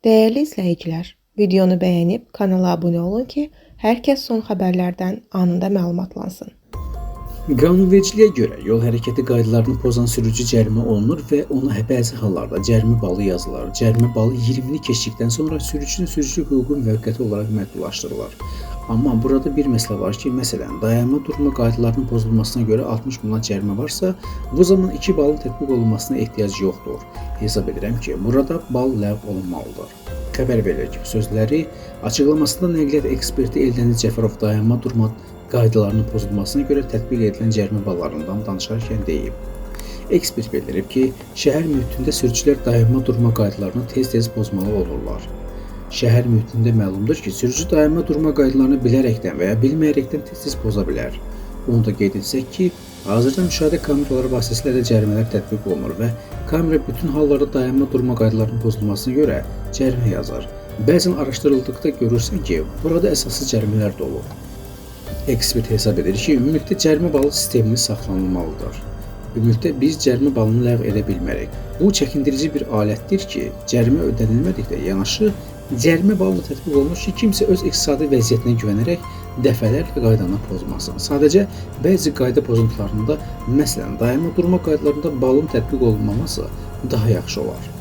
Değerli izləyicilər, videonu bəyənib kanala abunə olun ki, hər kəs son xəbərlərdən anında məlumatlansın. Qanunvericiliyə görə yol hərəkəti qaydalarını pozan sürücü cərimə olunur və ona bəzi hallarda cərimə balı yazılar. Cərimə balı 20-ni keçdikdən sonra sürücünün sürücülük hüququ müvəqqəti olaraq məhdudlaşdırılır. Amma burada bir məsələ var ki, məsələn, dayanma durma qaydalarının pozulmasına görə 60 manat cərimə varsa, bu zaman 2 balın tətbiq olunmasına ehtiyac yoxdur. Hesab edirəm ki, burada bal ləğv olunmalıdır. Xəbər verilir ki, bu sözləri açıqlamasında nəqliyyat eksperti Eldəniz Cəfərov dayanma durma qaydalarının pozulmasına görə tətbiq edilən cərimə ballarından danışarkən deyib. Ekspert bildirib ki, şəhər mühitində sürücülər dayanma durma qaydalarını tez-tez pozmalı olurlar. Şəhər mühitində məlumdur ki, sürücü dayanma durma qaydalarını bilərəkdən və ya bilməyərəkdən tez-tez poza bilər. Onu da qeyd etsək ki, hazırda müşahidə kameraları vasitəsilə cərimələr tətbiq olunur və kamera bütün hallarda dayanma durma qaydalarının pozulmasına görə cərimə yazar. Bəzən araşdırıldıqda görürsən ki, burada əsassız cərimələr də olur. Ekspert hesab edir ki, ümumilikdə cərimə balı sistemini saxlanılmalıdır. Ümumilikdə biz cərimə balını ləğv edə bilmərik. Bu çəkindirici bir alətdir ki, cərimə ödənilmədikdə yanaşı cərimə balı tətbiq olunur ki, kimsə öz iqtisadi vəziyyətinə güvənərək dəfələrlə qaydanı pozmasın. Sadəcə bəzi qayda pozuntularında, məsələn, dayanma durma qaydalarında balın tətbiq olunmaması daha yaxşı olar.